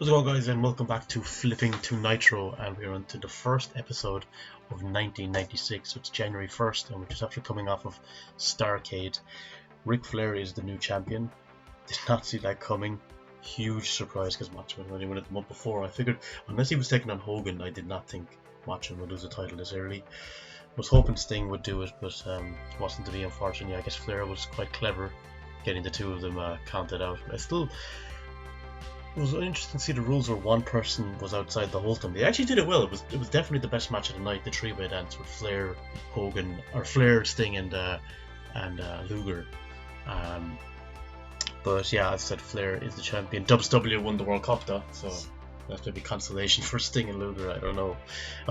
How's it going, guys, and welcome back to Flipping to Nitro, and we're on to the first episode of 1996. So it's January 1st, and we're just after coming off of Starrcade. Ric Flair is the new champion. Did not see that coming. Huge surprise, because Macho Man only won it the month before. I figured, unless he was taking on Hogan, I did not think Macho Man would lose the title this early. Was hoping Sting would do it, but wasn't to be, unfortunately. I guess Flair was quite clever getting the two of them counted out. It was interesting to see the rules where one person was outside the whole time. They actually did it well. It was definitely the best match of the night, the three-way dance with Flair, Hogan, or Flair, Sting, and Luger. But yeah, as I said, Flair is the champion. WCW won the World Cup though, so that's maybe consolation for Sting and Luger. I don't know.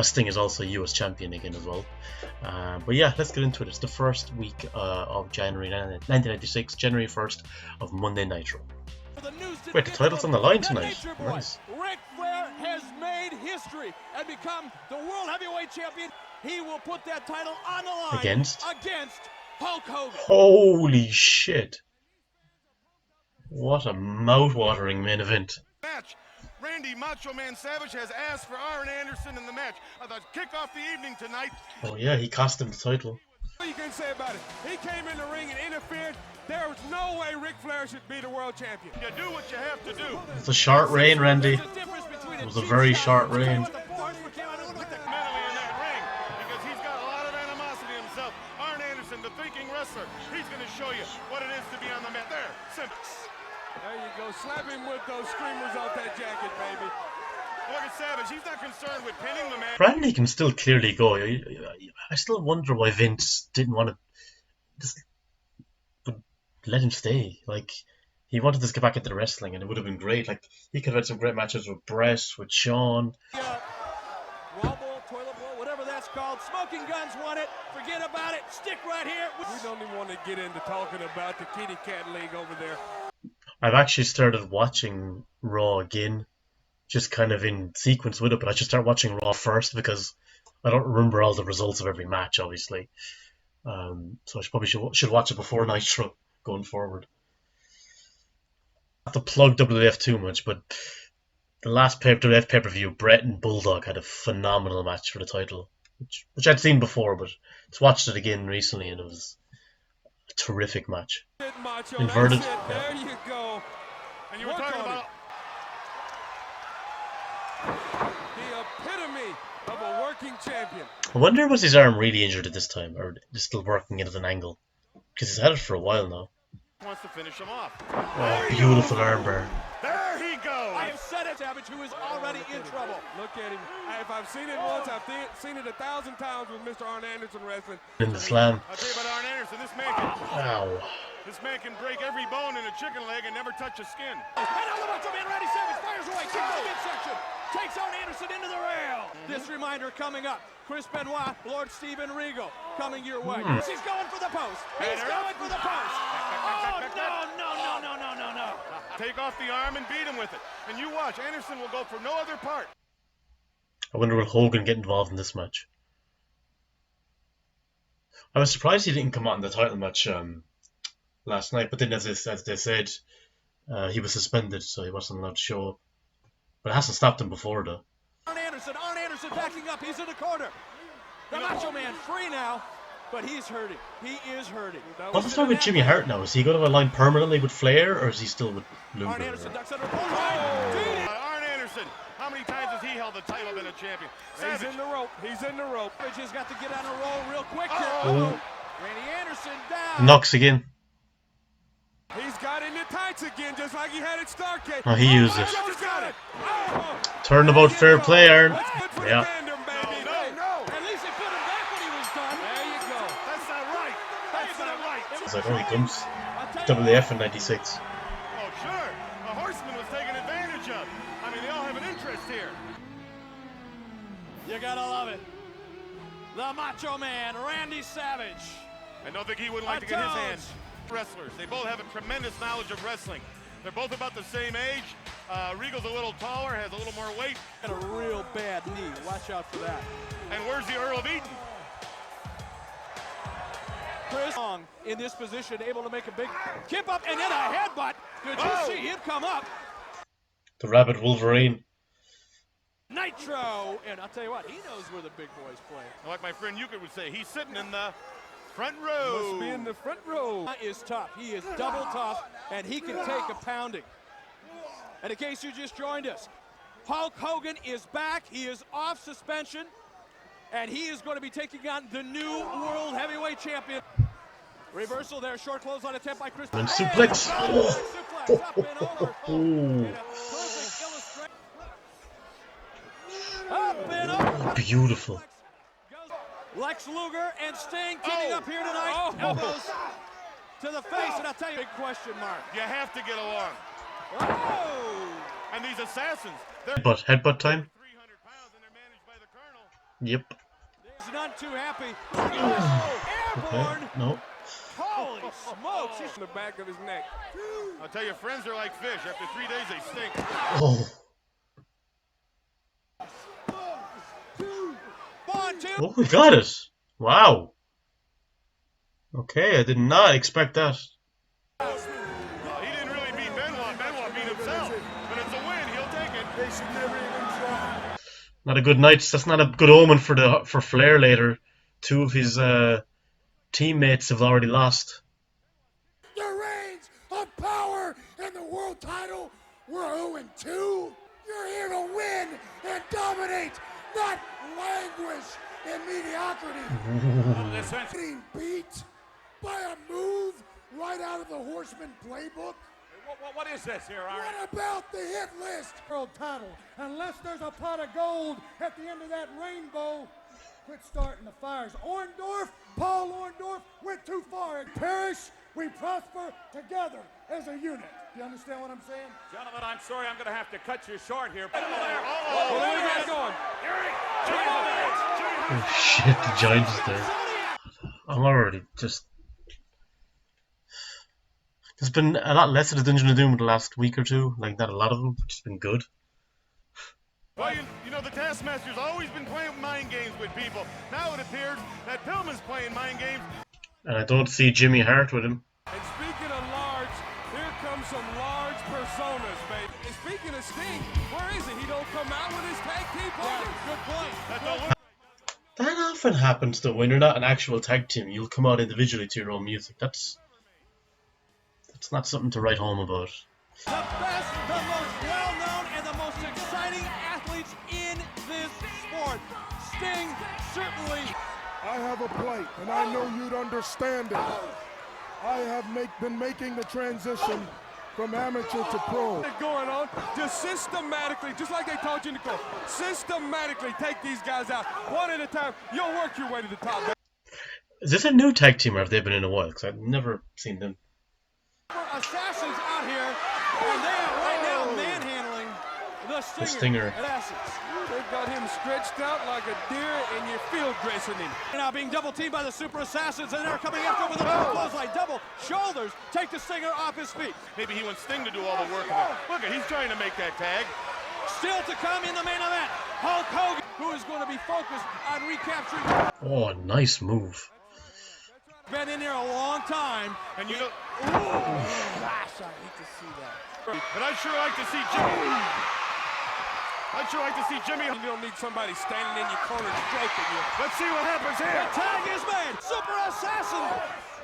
Sting is also US champion again as well. But yeah, let's get into it. It's the first week of January 1996, January 1st of Monday Nitro. Wait, the title's on the line tonight. Nice. Ric Flair has made history and become the World Heavyweight Champion. He will put that title on the line against Hulk Hogan. Holy shit. What a mouth-watering main event. Match. Randy Macho Man Savage has asked for Arn Anderson in the match. The kickoff the evening tonight. Oh yeah, he cost him the title. What you can say about it? He came in the ring and interfered. There was no way Ric Flair should be the world champion. You do what you have to do. It's a short reign, Randy. It was a very short reign. Mentally in that ring, because he's got a lot of animosity himself. Arn Anderson, the thinking wrestler, he's going to show you what it is to be on the mat. There, simple. There you go. Slap him with those screamers off that jacket, baby. Look at Savage. He's not concerned with pinning the man. Randy can still clearly go. I still wonder why Vince didn't want to just let him stay. Like, he wanted to get back into the wrestling, and it would have been great. Like, he could have had some great matches with Brett, with Shawn. Wall ball, toilet bowl, whatever that's called. Smoking Guns won it. Forget about it. Stick right here. We don't even want to get into talking about the kitty cat league over there. I've actually started watching Raw again, just kind of in sequence with it, but I should start watching Raw first because I don't remember all the results of every match, obviously. So I probably should watch it before Nitro going forward. Not to plug WWF too much, but the last WWF pay-per-view, Brett and Bulldog had a phenomenal match for the title, which I'd seen before, but just watched it again recently, and it was a terrific match. Inverted. There you go. And you were talking about the epitome of a working champion. I wonder, was his arm really injured at this time, or is still working it at an angle? Because he's had it for a while now. wants to finish him off. Oh, beautiful armbar. There he goes. I have said it, Savage, who is already in trouble. Look at him. If I've seen it once, I've seen it 1,000 times with Mr. Arn Anderson wrestling. In the slam. I'll tell you about Arn Anderson. This man can break every bone in a chicken leg and never touch a skin. And now the Macho Man Randy Savage fires away, kicks the midsection, takes Arn Anderson into the rail. This reminder coming up. Chris Benoit, Lord Steven Regal, coming your way. He's going for the post. He's going for the post. Oh, no. Take off the arm and beat him with it. And you watch, Anderson will go for no other part. I wonder will Hogan get involved in this match? I was surprised he didn't come out in the title match last night, but then as they said, he was suspended, so he wasn't allowed to show up. But it hasn't stopped him before, though. Arn Anderson backing up. He's in the corner. The Macho Man free now, but he's hurting. He is hurting. What's the story with Jimmy Hart now? Is he going to align permanently with Flair, or is he still with Luger? Arn Anderson ducks under. Arn Anderson, how many times has he held the title, been a champion? He's in the rope. He's in the rope. Bridges got to get on a roll real quick here. Oh. Randy Anderson down. Knocks again. He's got in the tights again, just like he had at Starrcade. Oh, he used it. Got it. Oh. Turnabout fair play, Aaron. Yeah. No. At least they put him back when he was done. There you go. That's not right. That's not right. It's like, oh, he comes. WWF in 96. Oh, sure. A horseman was taken advantage of. I mean, they all have an interest here. You gotta love it. The Macho Man, Randy Savage. I don't think he would like to get his hands. Wrestlers. They both have a tremendous knowledge of wrestling. They're both about the same age. Regal's a little taller, has a little more weight. And a real bad knee. Watch out for that. And where's the Earl of Eaton? Chris Long in this position, able to make a big kip up and then a headbutt. Did you see him come up? The Rabbit Wolverine. Nitro! And I'll tell you what, he knows where the big boys play. Like my friend Euchre would say, he's sitting in the front row. Must be in the front row. He is tough. He is double tough, and he can take a pounding. And in case you just joined us, Hulk Hogan is back. He is off suspension, and he is going to be taking on the new World Heavyweight Champion. Reversal there, short clothesline attempt by Chris. And suplex. Suplex up and over. And a perfect illustration. Up and over. Beautiful. Lex Luger and Sting teaming up here tonight. Elbows to the face, and I'll tell you, big question mark. You have to get along. Oh! And these assassins, they're Headbutt time. 300 pounds and they're managed by the Colonel. Yep. He's not too happy. Look at this. Airborne. Okay. No. Holy smokes. He's in the back of his neck. I'll tell you, friends are like fish. After 3 days, they stink. Oh. 1, 2. Oh, we got it. Wow. Okay, I did not expect that. He didn't really beat Benoit. Benoit beat himself. But it's a win. He'll take it. They should never even try. Not a good night. That's not a good omen for Flair later. Two of his teammates have already lost. The reigns of power and the world title were 0-2. You're here to win and dominate, not languish in mediocrity. Getting beat by a move right out of the Horseman playbook. What is this here, all right? What about the hit list? World title, unless there's a pot of gold at the end of that rainbow. Quit starting the fires. Orndorff, Paul Orndorff went too far. And perish, we prosper together as a unit. Do you understand what I'm saying? Gentlemen, I'm sorry, I'm going to have to cut you short here. Oh, Where you guys going? Oh shit, the Giant is there. I'm already just... There's been a lot less of the Dungeon of Doom in the last week or two. Like, not a lot of them, which has been good. Well, you know, the Taskmaster's always been playing mind games with people. Now it appears that Pillman's playing mind games. And I don't see Jimmy Hart with him. And speaking of large, here comes some large personas, baby. And speaking of Sting, where is he? He don't come out with his tag team partner. Good point. That don't look That often happens though. When you're not an actual tag team, you'll come out individually to your own music. That's not something to write home about. The best, the most well-known, and the most exciting athletes in this sport. Sting, certainly. I have a plight, and I know you'd understand it. I have been making the transition from amateur to pro. What's going on? Just systematically, just like they taught you, Nicole, systematically take these guys out one at a time. You'll work your way to the top. Is this a new tag team or have they been in a while? Because I've never seen them. Assassins out here, and they are right now manhandling the Stinger. At Essence. They've got him stretched out like a deer, and you're field dressing him. Now being double teamed by the Super Assassins, and they're coming after with a clothesline, double shoulders, take the Stinger off his feet. Maybe he wants Sting to do all the work. Look, he's trying to make that tag. Still to come in the main event, Hulk Hogan, who is going to be focused on recapturing. Oh, nice move. Been in there a long time, And you know, gosh, I hate to see that. but I'd sure like to see Jimmy. I'd sure like to see Jimmy. You don't need somebody standing in your corner stroking you. Let's see what happens The here. tag is made. Super Assassin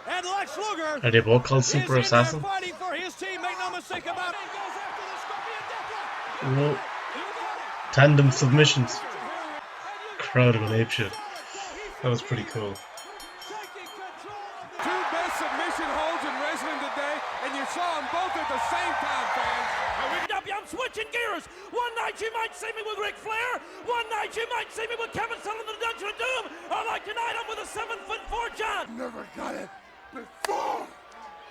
and Lex Luger Are they both called is Super in there Assassin? fighting for his team. Make no mistake about it. He goes after the Scorpion Deathlock. Whoa. You got it. Tandem submissions. Crowd of an apeshit. That was pretty cool. Taking control of the Two best submission holds in wrestling today, and you saw them both at the same time, fans. I'm switching gears. One night you might see me with Ric Flair. One night you might see me with Kevin Sullivan in the Dungeon of Doom. Or like tonight, I'm with a 7'4" John. Never got it before.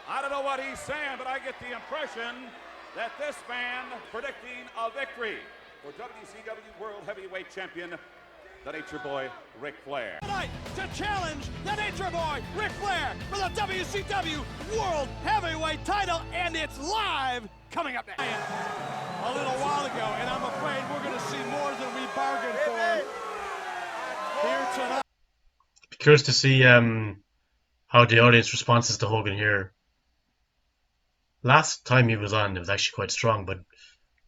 I don't know what he's saying, but I get the impression that this man predicting a victory for WCW World Heavyweight Champion, the Nature Boy, Ric Flair. tonight to challenge the Nature Boy, Ric Flair, for the WCW World Heavyweight title, and it's live coming up next. A little while ago, and I'm afraid we're going to see more than we bargained for here tonight. Be curious to see how the audience responses to Hogan here. Last time he was on, it was actually quite strong, but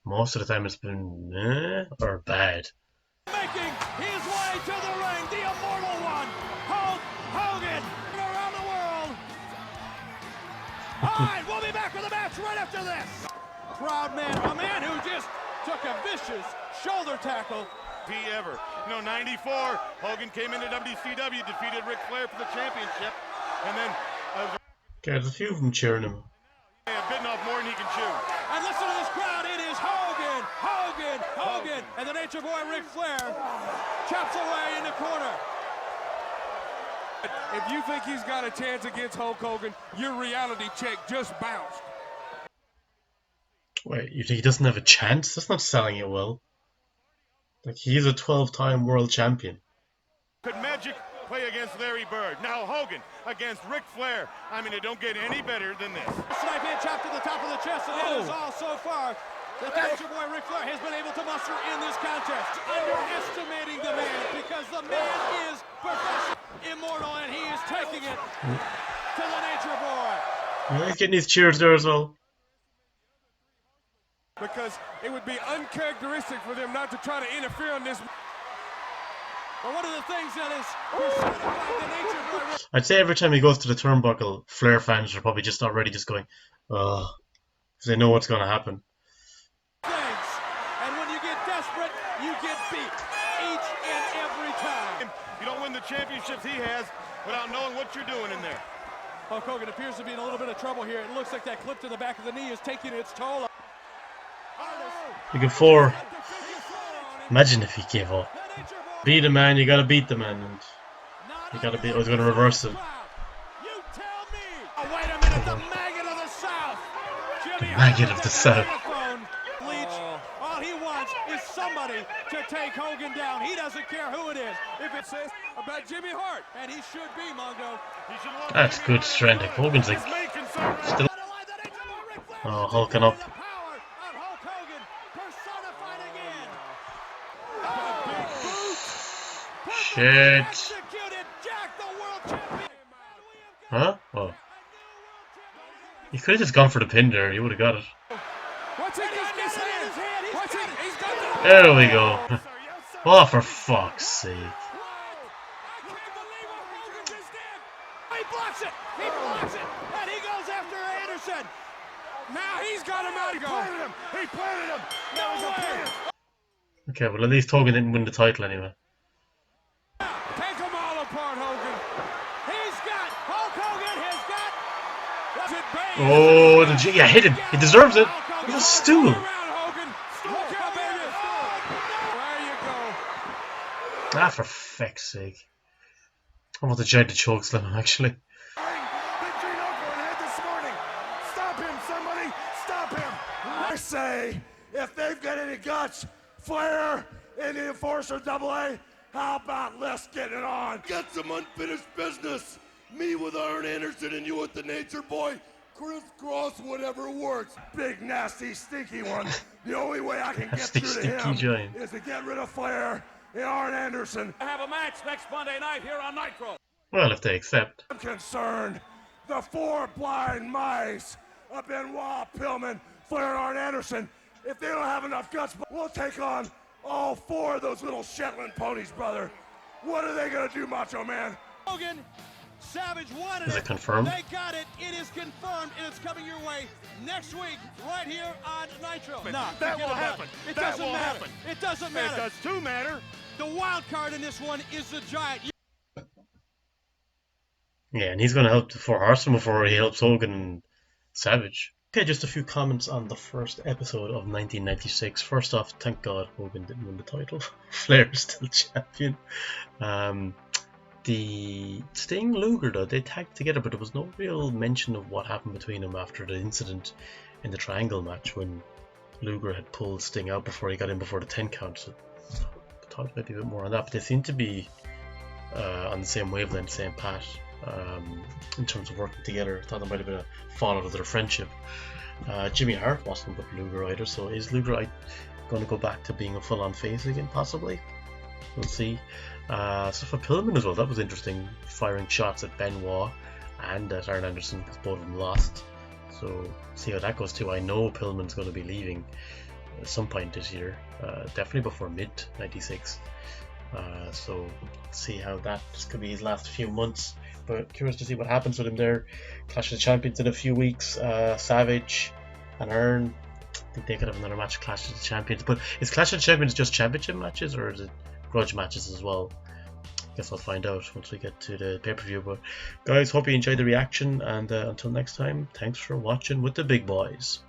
Most of the time it's been meh or bad. Making his way to the ring, the immortal one, Hulk Hogan, around the world. All right, we'll be back with the match right after this. Proud man, a man who just took a vicious shoulder tackle. Ever. You know, 94, Hogan came into WCW, defeated Ric Flair for the championship, and then Okay, there's a few of them cheering him. bitten off more than he can chew. And listen to this crowd, it is Hogan, Hogan, Hogan, and the Nature Boy Ric Flair chops away in the corner. If you think he's got a chance against Hulk Hogan, your reality check just bounced. Wait, you think he doesn't have a chance? That's not selling it well. Like, he's a 12-time world champion. Could Magic play against Larry Bird? Now Hogan against Ric Flair. I mean, it don't get any better than this. Snipe hand chop to the top of the chest, and that is all so far that the Nature Boy Ric Flair has been able to muster in this contest. Underestimating the man, because the man is professional, immortal, and he is taking it to the Nature Boy. Yeah, he's getting his cheers there as well. Because it would be uncharacteristic for them not to try to interfere on this. But one of the things that is personified the Nature Boy. I'd say every time he goes to the turnbuckle, Flair fans are probably just already just going, ugh, because they know what's going to happen. Things. And when you get desperate, you get beat each and every time. You don't win the championships he has without knowing what you're doing in there. Hulk Hogan appears to be in a little bit of trouble here. It looks like that clip to the back of the knee is taking its toll. You get 4. Imagine if he gave up. Beat a man, you gotta beat the man. And you gotta beat. I was gonna reverse him. You tell me. Oh, wait a minute, the maggot of the South. The maggot of the South. Leech, all he wants is somebody to take Hogan down. He doesn't care who it is. If it says about Jimmy Hart, and he should be, Mongo. That's good strength. Hogan's like still. Oh, hulking up. Shit. Huh? Oh. He could have just gone for the pin there. He would have got it. There we go. Oh, for fuck's sake. He blocks it. He blocks it. And he goes after Anderson. Now he's got him out. He planted him. That was a pin. Okay, well at least Hogan didn't win the title anyway. Take them all apart, Hogan. He's got Hulk Hogan has got. Oh, yeah, hit him. He deserves it. It was a stool. Ah, for feck's sake. I want to try to choke slam him, actually. I say, if they've got any guts, Flair and the Enforcer AA, how about let's get it on? Got some unfinished business. Me with Arn Anderson and you with the Nature Boy. Crisscross, whatever works. Big, nasty, stinky one. The only way I can get Nasty, through to him giant. is to get rid of Flair and Arn Anderson. I have a match next Monday night here on Nitro. Well, if they accept. I'm concerned. The 4 blind mice of Benoit, Pillman, Flair, and Arn Anderson. If they don't have enough guts, we'll take on all 4 of those little Shetland ponies, brother. What are they gonna do, Macho Man? Hogan, Savage wanted Is it confirmed? They got it. It is confirmed, and it's coming your way next week, right here on Nitro. That will happen. It That doesn't will matter. happen. It doesn't It matter. does too matter. The wild card in this one is the Giant. Yeah, and he's going to help the 4 Horsemen before he helps Hogan and Savage. Okay, just a few comments on the first episode of 1996. First off, thank God Hogan didn't win the title. Flair is still champion. The Sting Luger, though, they tagged together, but there was no real mention of what happened between them after the incident in the Triangle match when Luger had pulled Sting out before he got in before the 10 count. So I thought maybe a bit more on that, but they seem to be on the same wavelength, same path. In terms of working together. I thought there might have been a fallout of their friendship. Jimmy Hart wasn't with Luger either, so is Luger going to go back to being a full-on face again, possibly? We'll see. So for Pillman as well, that was interesting, firing shots at Benoit and at Arn Anderson because both of them lost. So see how that goes too. I know Pillman's going to be leaving at some point this year, definitely before mid '96. So see how that just could be his last few months. But curious to see what happens with him there. Clash of the Champions in a few weeks. Savage and Earn. I think they could have another match, Clash of the Champions. But is Clash of the Champions just championship matches, or is it grudge matches as well? Guess I'll find out once we get to the pay-per-view. But guys, hope you enjoyed the reaction, and until next time, thanks for watching with the big boys.